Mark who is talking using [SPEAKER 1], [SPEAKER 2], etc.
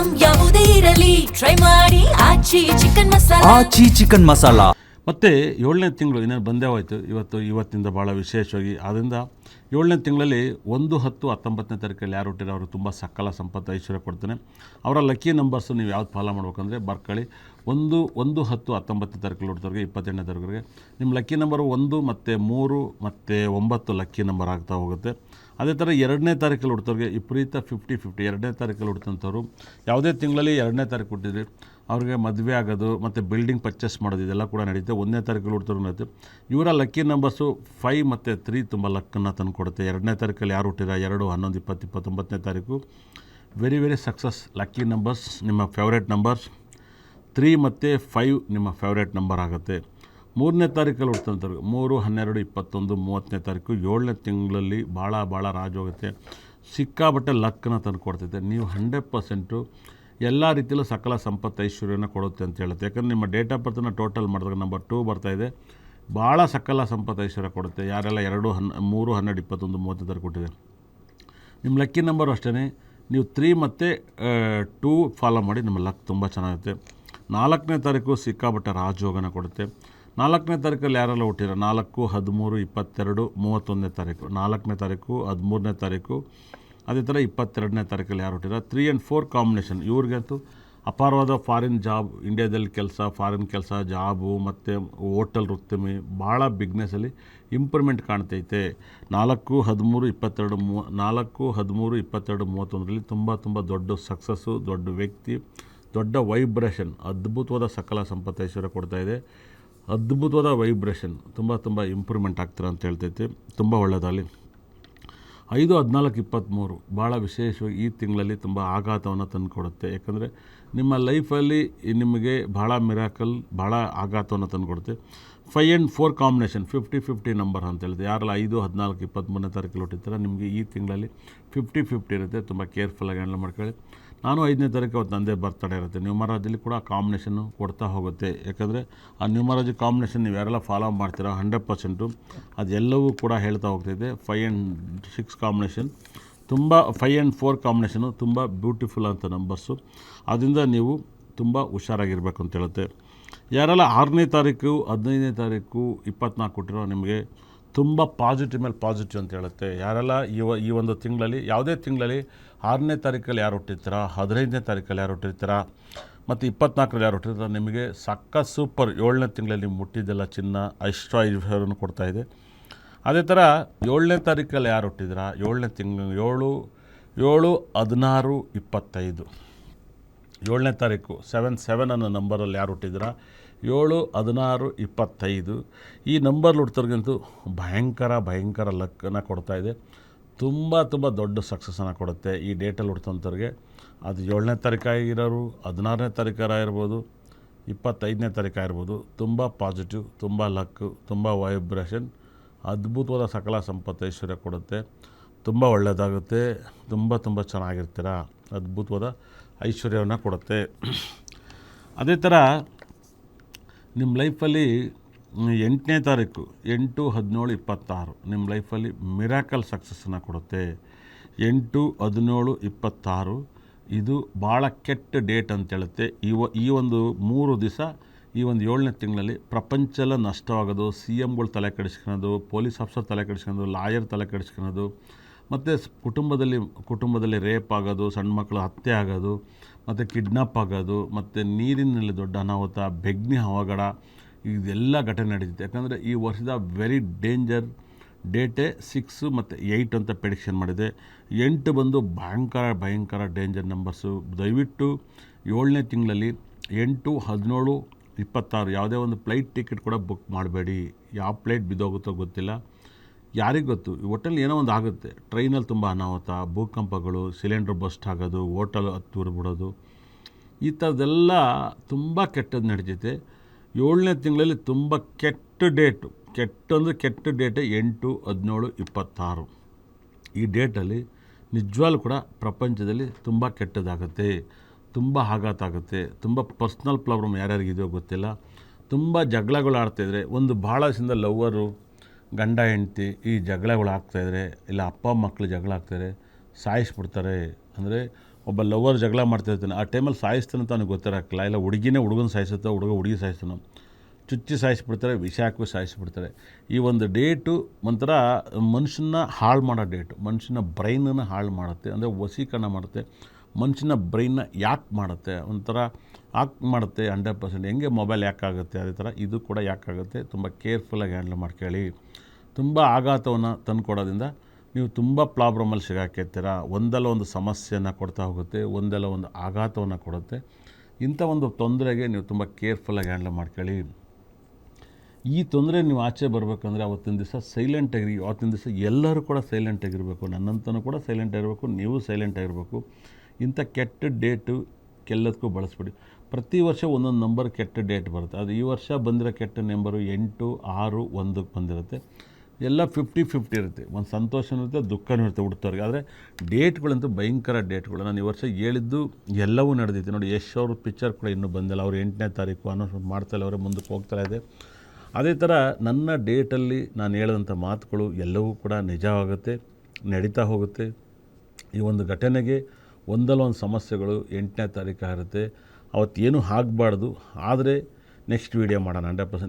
[SPEAKER 1] Item ಯಾವುದೇ ಇರಲಿ try ಮಾಡಿ ಆಚಿ ಚಿಕನ್ ಮಸಾಲಾ.
[SPEAKER 2] ಮತ್ತು 7ನೇ ತಿಂಗಳು ಇನ್ನೇನು ಬಂದೇ ಹೋಯ್ತು. ಇವತ್ತಿಂದ ಭಾಳ ವಿಶೇಷವಾಗಿ ಆದ್ದರಿಂದ 7ನೇ ತಿಂಗಳಲ್ಲಿ 1-10-19ನೇ ತಾರೀಕಲ್ಲಿ ಯಾರು ಹುಟ್ಟಿರೋ ಅವರು ತುಂಬ ಸಕಲ ಸಂಪತ್ತು ಐಶ್ವರ್ಯ ಕೊಡ್ತಾನೆ. ಅವರ ಲಕ್ಕಿ ನಂಬರ್ಸು ನೀವು ಯಾವ್ದು ಫಾಲೋ ಮಾಡ್ಬೇಕಂದ್ರೆ ಬರ್ಕೊಳ್ಳಿ. 1-10-19ನೇ ತಾರೀಕಲ್ಲಿ ಹುಟ್ಟಿದವ್ರಿಗೆ 28ನೇ ತಾರೀಕಿಗೆ ನಿಮ್ಮ ಲಕ್ಕಿ ನಂಬರು 1 ಮತ್ತು 3 ಮತ್ತು 9 ಲಕ್ಕಿ ನಂಬರ್ ಆಗ್ತಾ ಹೋಗುತ್ತೆ. ಅದೇ ಥರ 2ನೇ ತಾರೀಕಲ್ಲಿ ಹುಟ್ಟಿದವ್ರಿಗೆ ವಿಪರೀತ 50-50. 2ನೇ ತಾರೀಕಲ್ಲಿ ಹುಟ್ಟಿದಂಥವ್ರು ಯಾವುದೇ ತಿಂಗಳಲ್ಲಿ 2ನೇ ತಾರೀಕು ಹುಟ್ಟಿದ್ರಿ ಅವ್ರಿಗೆ ಮದುವೆ ಆಗೋದು ಮತ್ತು ಬಿಲ್ಡಿಂಗ್ ಪರ್ಚೇಸ್ ಮಾಡೋದು ಇದೆಲ್ಲ ಕೂಡ ನಡೀತೆ. 1ನೇ ತಾರೀಕಲ್ಲಿ ಹುಟ್ಟಿದವ್ರು ನಡೀತೆ. ಇವರ ಲಕ್ಕಿ ನಂಬರ್ಸು 5 ಮತ್ತು 3 ತುಂಬ ಲಕ್ಕನ್ನು ತಂದು ಕೊಡುತ್ತೆ. 2ನೇ ತಾರೀಕಲ್ಲಿ ಯಾರು ಹುಟ್ಟಿರ 2, 11, 20, 29ನೇ ತಾರೀಕು ವೆರಿ ಸಕ್ಸಸ್ ಲಕ್ಕಿ ನಂಬರ್ಸ್. ನಿಮ್ಮ ಫೇವ್ರೇಟ್ ನಂಬರ್ಸ್ 3 ಮತ್ತು 5 ನಿಮ್ಮ ಫೇವ್ರೇಟ್ ನಂಬರ್ ಆಗುತ್ತೆ. 3ನೇ ತಾರೀಕಲ್ಲಿ ಹುಟ್ಟಿದಂಥವ್ರು 3, 12, 21, 30ನೇ ತಾರೀಕು 7ನೇ ತಿಂಗಳಲ್ಲಿ ಭಾಳ ರಾಜ್ ಹೋಗುತ್ತೆ. ಸಿಕ್ಕಾಬಟ್ಟೆ ಲಕ್ಕನ್ನು ತಂದು ಕೊಡ್ತೈತೆ. ನೀವು 100% ಎಲ್ಲ ರೀತಿಯಲ್ಲೂ ಸಕಲ ಸಂಪತ್ತು ಐಶ್ವರ್ಯನ ಕೊಡುತ್ತೆ ಅಂತ ಹೇಳುತ್ತೆ. ಯಾಕಂದರೆ ನಿಮ್ಮ ಡೇಟ್ ಆಫ್ ಬರ್ತನ್ನು ಟೋಟಲ್ ಮಾಡಿದಾಗ ನಂಬರ್ 2 ಬರ್ತಾಯಿದೆ. ಭಾಳ ಸಕಲ ಸಂಪತ್ತು ಐಶ್ವರ್ಯ ಕೊಡುತ್ತೆ. ಯಾರೆಲ್ಲ 2, 3, 12, 21, 30ನೇ ತಾರೀಕು ಕೊಟ್ಟಿದೆ ನಿಮ್ಮ ಲಕ್ಕಿ ನಂಬರು ಅಷ್ಟೇ. ನೀವು 3 ಮತ್ತು 2 ಫಾಲೋ ಮಾಡಿ ನಿಮ್ಮ ಲಕ್ ತುಂಬ ಚೆನ್ನಾಗಿರುತ್ತೆ. 4ನೇ ತಾರೀಕು ಸಿಕ್ಕಾಬಟ್ಟೆ ರಾಜಯೋಗನ ಕೊಡುತ್ತೆ. 4ನೇ ತಾರೀಕಲ್ಲಿ ಯಾರೆಲ್ಲ ಹುಟ್ಟಿರೋ 4, 13, 22, 31ನೇ ತಾರೀಕು 4ನೇ ತಾರೀಕು 13ನೇ ತಾರೀಕು ಅದೇ ಥರ 22ನೇ ತಾರೀಕಲ್ಲಿ ಯಾರು ಹುಟ್ಟಿರೋ 3 and 4 ಕಾಂಬಿನೇಷನ್ ಇವ್ರಿಗಂತೂ ಅಪಾರವಾದ ಫಾರಿನ್ ಜಾಬ್, ಇಂಡಿಯಾದಲ್ಲಿ ಕೆಲಸ, ಫಾರಿನ್ ಕೆಲಸ, ಜಾಬು ಮತ್ತು ಹೋಟೆಲ್ ವೃತ್ತಿಮಿ ಭಾಳ ಬಿಗ್ನೆಸ್ಸಲ್ಲಿ ಇಂಪ್ರೂವ್ಮೆಂಟ್ ಕಾಣ್ತೈತೆ. 4, 13, 22, 4, 13, 22, 31ರಲ್ಲಿ ತುಂಬ ದೊಡ್ಡ ಸಕ್ಸಸ್ಸು, ದೊಡ್ಡ ವ್ಯಕ್ತಿ, ದೊಡ್ಡ ವೈಬ್ರೇಷನ್, ಅದ್ಭುತವಾದ ಸಕಲ ಸಂಪತ್ತು ಐಶ್ವರ್ಯ ಕೊಡ್ತಾಯಿದೆ. ಅದ್ಭುತವಾದ ವೈಬ್ರೇಷನ್ ತುಂಬ ಇಂಪ್ರೂವ್ಮೆಂಟ್ ಆಗ್ತೀರ ಅಂತ ಹೇಳ್ತೈತೆ. ತುಂಬ ಒಳ್ಳೆಯದಾಗಲಿ. 5, 14, 23 ಭಾಳ ವಿಶೇಷವಾಗಿ ಈ ತಿಂಗಳಲ್ಲಿ ತುಂಬ ಆಘಾತವನ್ನು ತಂದುಕೊಡುತ್ತೆ. ಯಾಕಂದರೆ ನಿಮ್ಮ ಲೈಫಲ್ಲಿ ನಿಮಗೆ ಭಾಳ ಮಿರಾಕಲ್, ಭಾಳ ಆಘಾತವನ್ನು ತಂದುಕೊಡುತ್ತೆ. 5 and 4 ಕಾಂಬಿನೇಷನ್ 50-50 ನಂಬರ್ ಅಂತ ಹೇಳಿದೆ. ಯಾರೆಲ್ಲ 5, 14, 23ನೇ ತಾರೀಕಲ್ಲಿ ಹುಟ್ಟಿರ್ತಾರೆ ನಿಮಗೆ ಈ ತಿಂಗಳಲ್ಲಿ 50-50 ಇರುತ್ತೆ. ತುಂಬ ಕೇರ್ಫುಲ್ಲಾಗಿ ಹ್ಯಾಂಡಲ್ ಮಾಡ್ಕೊಳ್ಳಿ. ನಾನು 5ನೇ ತಾರೀಕು ಅವತ್ತು ನಂದೇ ಬರ್ತಡೇ ಇರುತ್ತೆ. ನ್ಯೂಮರಾಜಲ್ಲಿ ಕೂಡ ಕಾಂಬಿನೇಷನ್ನು ಕೊಡ್ತಾ ಹೋಗುತ್ತೆ. ಯಾಕಂದರೆ ಆ ನ್ಯೂಮರಾಜಿ ಕಾಂಬಿನೇಷನ್ ನೀವು ಯಾರೆಲ್ಲ ಫಾಲೋ ಮಾಡ್ತೀರೋ 100% ಅದೆಲ್ಲವೂ ಕೂಡ ಹೇಳ್ತಾ ಹೋಗ್ತಿದೆ. 5 and 6 ಕಾಂಬಿನೇಷನ್ ತುಂಬ 5 and 4 ಕಾಂಬಿನೇಷನು ತುಂಬ ಬ್ಯೂಟಿಫುಲ್ ಅಂತ ನಂಬರ್ಸು. ಅದರಿಂದ ನೀವು ತುಂಬ ಹುಷಾರಾಗಿರ್ಬೇಕು ಅಂತ ಹೇಳುತ್ತೆ. ಯಾರೆಲ್ಲ 6ನೇ ತಾರೀಕು 15ನೇ ತಾರೀಕು 24 ಕೊಟ್ಟಿರೋ ನಿಮಗೆ ತುಂಬ ಪಾಸಿಟಿವ್ ಮೇಲೆ ಪಾಸಿಟಿವ್ ಅಂತ ಹೇಳುತ್ತೆ. ಯಾರೆಲ್ಲ ಈ ಒಂದು ತಿಂಗಳಲ್ಲಿ ಯಾವುದೇ ತಿಂಗಳಲ್ಲಿ 6ನೇ ತಾರೀಕಲ್ಲಿ ಯಾರು ಹುಟ್ಟಿರ್ತೀರ, 15ನೇ ತಾರೀಕಲ್ಲಿ ಯಾರು ಹುಟ್ಟಿರ್ತೀರ ಮತ್ತು 24ರಲ್ಲಿ ಯಾರು ಹುಟ್ಟಿರ್ತೀರ ನಿಮಗೆ ಸಕ್ಕ ಸೂಪರ್ 7ನೇ ತಿಂಗಳಲ್ಲಿ ಮುಟ್ಟಿದ್ದೆಲ್ಲ ಚಿನ್ನ ಐಶ್ವರ್ಯವನ್ನು ಕೊಡ್ತಾಯಿದೆ. ಅದೇ ಥರ 7ನೇ ತಾರೀಕಲ್ಲಿ ಯಾರು ಹುಟ್ಟಿದ್ದೀರಾ 7ನೇ ತಿಂಗಳು 7, 16, 25 7ನೇ ತಾರೀಕು 7 ಅನ್ನೋ ನಂಬರಲ್ಲಿ ಯಾರು ಹುಟ್ಟಿದ್ದೀರಾ 7, 16, 25 ಈ ನಂಬರ್ ಹುಟ್ಟಿದವ್ರಿಗಂತೂ ಭಯಂಕರ ಲಕ್ಕನ್ನು ಕೊಡ್ತಾಯಿದೆ. ತುಂಬ ದೊಡ್ಡ ಸಕ್ಸಸ್ಸನ್ನು ಕೊಡುತ್ತೆ. ಈ ಡೇಟಲ್ಲಿ ಹುಟ್ಟಿದಂಥವ್ರಿಗೆ ಅದು 7ನೇ ತಾರೀಕಾಗಿರೋರು 16ನೇ ತಾರೀಕಾಗಿರ್ಬೋದು 25ನೇ ತಾರೀಕಾಗಿರ್ಬೋದು ತುಂಬ ಪಾಸಿಟಿವ್, ತುಂಬ ಲಕ್ಕು, ತುಂಬ ವೈಬ್ರೇಷನ್, ಅದ್ಭುತವಾದ ಸಕಲ ಸಂಪತ್ತು ಐಶ್ವರ್ಯ ಕೊಡುತ್ತೆ. ತುಂಬ ಒಳ್ಳೆಯದಾಗುತ್ತೆ. ತುಂಬ ಚೆನ್ನಾಗಿರ್ತೀರ. ಅದ್ಭುತವಾದ ಐಶ್ವರ್ಯವನ್ನು ಕೊಡುತ್ತೆ. ಅದೇ ಥರ ನಿಮ್ಮ ಲೈಫಲ್ಲಿ 8ನೇ ತಾರೀಕು 8, 17, 26 ನಿಮ್ಮ ಲೈಫಲ್ಲಿ ಮಿರಾಕಲ್ ಸಕ್ಸಸ್ಸನ್ನು ಕೊಡುತ್ತೆ. 8, 17, 26 ಇದು ಭಾಳ ಕೆಟ್ಟ ಡೇಟ್ ಅಂತ ಹೇಳುತ್ತೆ. ಈ ಒಂದು 3 ದಿವಸ ಈ ಒಂದು 7ನೇ ತಿಂಗಳಲ್ಲಿ ಪ್ರಪಂಚೆಲ್ಲ ನಷ್ಟವಾಗೋದು, CMಗಳು ತಲೆ ಕೆಡಿಸ್ಕೊಳ್ಳೋದು, ಪೊಲೀಸ್ ಆಫೀಸರ್ ತಲೆ ಕೆಡಿಸ್ಕೊಳ್ಳೋದು, ಲಾಯರ್ ತಲೆ ಕೆಡಿಸ್ಕೊಳ್ಳೋದು ಮತ್ತು ಕುಟುಂಬದಲ್ಲಿ ರೇಪ್ ಆಗೋದು, ಸಣ್ಣ ಮಕ್ಕಳು ಹತ್ಯೆ ಆಗೋದು ಮತ್ತು ಕಿಡ್ನಾಪ್ ಆಗೋದು ಮತ್ತು ನೀರಿನಲ್ಲಿ ದೊಡ್ಡ ಅನಾಹುತ, ಬೆಗ್ನಿ ಅವಘಡ ಇದೆಲ್ಲ ಘಟನೆ ನಡೀತಿದೆ. ಯಾಕಂದರೆ ಈ ವರ್ಷದ ವೆರಿ ಡೇಂಜರ್ ಡೇಟೇ 6 ಮತ್ತು 8 ಅಂತ ಪ್ರೆಡಿಕ್ಷನ್ ಮಾಡಿದೆ. 8 ಬಂದು ಭಯಂಕರ ಡೇಂಜರ್ ನಂಬರ್ಸು. ದಯವಿಟ್ಟು 7ನೇ ತಿಂಗಳಲ್ಲಿ 8, 17, 26 ಯಾವುದೇ ಒಂದು ಫ್ಲೈಟ್ ಟಿಕೆಟ್ ಕೂಡ ಬುಕ್ ಮಾಡಬೇಡಿ. ಯಾವ ಫ್ಲೈಟ್ ಬಿದ್ದೋಗುತ್ತೋ ಗೊತ್ತಿಲ್ಲ, ಯಾರಿಗೆ ಗೊತ್ತು. ಒಟ್ಟಲ್ಲಿ ಏನೋ ಒಂದು ಆಗುತ್ತೆ. ಟ್ರೈನಲ್ಲಿ ತುಂಬ ಅನಾಹುತ, ಭೂಕಂಪಗಳು, ಸಿಲಿಂಡ್ರ್ ಬಸ್ಟ್ ಆಗೋದು, ಹೋಟೆಲ್ ಬಿಡೋದು ಈ ಥರದ್ದೆಲ್ಲ ತುಂಬ ಕೆಟ್ಟದ್ದು ನಡೀತೈತೆ. 7ನೇ ತಿಂಗಳಲ್ಲಿ ತುಂಬ ಕೆಟ್ಟ ಡೇಟು, ಕೆಟ್ಟ ಡೇಟೇ 8, 17, 26 ಈ ಡೇಟಲ್ಲಿ ನಿಜವಾಗ್ಲೂ ಕೂಡ ಪ್ರಪಂಚದಲ್ಲಿ ತುಂಬ ಕೆಟ್ಟದಾಗುತ್ತೆ, ತುಂಬ ಆಘಾತ ಆಗುತ್ತೆ, ತುಂಬ ಪರ್ಸ್ನಲ್ ಪ್ರಾಬ್ಲಮ್ ಯಾರ್ಯಾರಿಗಿದೆಯೋ ಗೊತ್ತಿಲ್ಲ. ತುಂಬ ಜಗಳಗಳು ಆಡ್ತಾಯಿದ್ರೆ, ಒಂದು ಭಾಳ ದಿವಸದಿಂದ ಲವ್ವರು ಗಂಡ ಹೆಂಡ್ತಿ ಈ ಜಗಳಗಳು ಆಗ್ತಾಯಿದ್ರೆ, ಇಲ್ಲ ಅಪ್ಪ ಮಕ್ಕಳು ಜಗಳ ಆಗ್ತಾಯಿದ್ರೆ ಸಾಯಿಸ್ಬಿಡ್ತಾರೆ. ಅಂದರೆ ಒಬ್ಬ ಲವರ್ ಜಗಳ ಮಾಡ್ತಿರ್ತಾನೆ, ಆ ಟೈಮಲ್ಲಿ ಸಾಯಿಸ್ತಾನೆ ಅಂತ ಅವ್ನಿಗೆ ಗೊತ್ತಿರೋಕ್ಕಿಲ್ಲ, ಇಲ್ಲ ಹುಡುಗಿನೇ ಹುಡುಗನ ಸಾಯಿಸುತ್ತೆ, ಹುಡುಗಿ ಸಾಯಿಸ್ತಾನೆ, ಚುಚ್ಚಿ ಸಾಯಿಸ್ಬಿಡ್ತಾರೆ, ವಿಷ ಹಾಕಿ ಸಾಯಿಸ್ಬಿಡ್ತಾರೆ. ಈ ಒಂದು ಡೇಟು ಒಂಥರ ಮನುಷ್ಯನ ಹಾಳು ಮಾಡೋ ಡೇಟು, ಮನುಷ್ಯನ ಬ್ರೈನನ್ನು ಹಾಳು ಮಾಡುತ್ತೆ, ಅಂದರೆ ವಶೀಕರಣ ಮಾಡುತ್ತೆ, ಮನುಷ್ಯನ ಬ್ರೈನ್ನ ಯಾಕೆ ಮಾಡುತ್ತೆ, ಒಂಥರ ಯಾಕೆ ಮಾಡುತ್ತೆ 100%. ಹೆಂಗೆ ಮೊಬೈಲ್ ಯಾಕಾಗುತ್ತೆ ಅದೇ ಥರ ಇದು ಕೂಡ ಯಾಕಾಗುತ್ತೆ. ತುಂಬ ಕೇರ್ಫುಲ್ಲಾಗಿ ಹ್ಯಾಂಡಲ್ ಮಾಡ್ಕೊಳ್ಳಿ. ತುಂಬ ಆಘಾತವನ್ನು ತಂದುಕೊಡೋದ್ರಿಂದ ನೀವು ತುಂಬ ಪ್ರಾಬ್ಲಮಲ್ಲಿ ಸಿಗಾಕಿರ್ತೀರ. ಒಂದಲ್ಲ ಒಂದು ಸಮಸ್ಯೆಯನ್ನು ಕೊಡ್ತಾ ಹೋಗುತ್ತೆ, ಒಂದಲ್ಲ ಒಂದು ಆಘಾತವನ್ನು ಕೊಡುತ್ತೆ. ಇಂಥ ಒಂದು ತೊಂದರೆಗೆ ನೀವು ತುಂಬ ಕೇರ್ಫುಲ್ಲಾಗಿ ಹ್ಯಾಂಡಲ್ ಮಾಡ್ಕೊಳ್ಳಿ. ಈ ತೊಂದರೆ ನೀವು ಆಚೆ ಬರಬೇಕಂದ್ರೆ ಅವತ್ತಿನ ದಿವಸ ಸೈಲೆಂಟಾಗಿರಿ. ಅವತ್ತಿನ ದಿವಸ ಎಲ್ಲರೂ ಕೂಡ ಸೈಲೆಂಟಾಗಿರಬೇಕು, ನನ್ನಂತನೂ ಕೂಡ ಸೈಲೆಂಟಾಗಿರಬೇಕು, ನೀವು ಸೈಲೆಂಟಾಗಿರಬೇಕು. ಇಂಥ ಕೆಟ್ಟ ಡೇಟು ಎಲ್ಲದಕ್ಕೂ ಬಳಸ್ಬಿಡಿ. ಪ್ರತಿ ವರ್ಷ ಒಂದೊಂದು ನಂಬರ್ ಕೆಟ್ಟ ಡೇಟ್ ಬರುತ್ತೆ. ಅದು ಈ ವರ್ಷ ಬಂದಿರೋ ಕೆಟ್ಟ ನಂಬರು 8, 6, 1 ಬಂದಿರುತ್ತೆ. ಎಲ್ಲ 50-50 ಇರುತ್ತೆ. ಒಂದು ಸಂತೋಷನೂ ಇರುತ್ತೆ, ದುಃಖನೂ ಇರುತ್ತೆ ಹುಡ್ತವ್ರಿಗೆ. ಆದರೆ ಡೇಟ್ಗಳಂತೂ ಭಯಂಕರ ಡೇಟ್ಗಳು. ನಾನು ಈ ವರ್ಷ ಹೇಳಿದ್ದು ಎಲ್ಲವೂ ನಡೆದಿತ್ತು ನೋಡಿ. ಯಶ್ ಅವ್ರ ಪಿಕ್ಚರ್ ಕೂಡ ಇನ್ನೂ ಬಂದಿಲ್ಲ, ಅವರು 8ನೇ ತಾರೀಕು ಅನೌನ್ಸ್ಮೆಂಟ್ ಮಾಡ್ತಾಯಿಲ್ಲ, ಅವರೇ ಮುಂದಕ್ಕೆ ಹೋಗ್ತಾ ಇದೆ. ಅದೇ ಥರ ನನ್ನ ಡೇಟಲ್ಲಿ ನಾನು ಹೇಳಿದಂಥ ಮಾತುಗಳು ಎಲ್ಲವೂ ಕೂಡ ನಿಜವಾಗುತ್ತೆ, ನಡೀತಾ ಹೋಗುತ್ತೆ. ಈ ಒಂದು ಘಟನೆಗೆ ಒಂದಲ್ಲ ಒಂದು ಸಮಸ್ಯೆಗಳು 8ನೇ ತಾರೀಕು ಇರುತ್ತೆ. ಅವತ್ತೇನು ಆಗಬಾರ್ದು. ಆದರೆ ನೆಕ್ಸ್ಟ್ ವೀಡಿಯೋ ಮಾಡೋಣ 100%.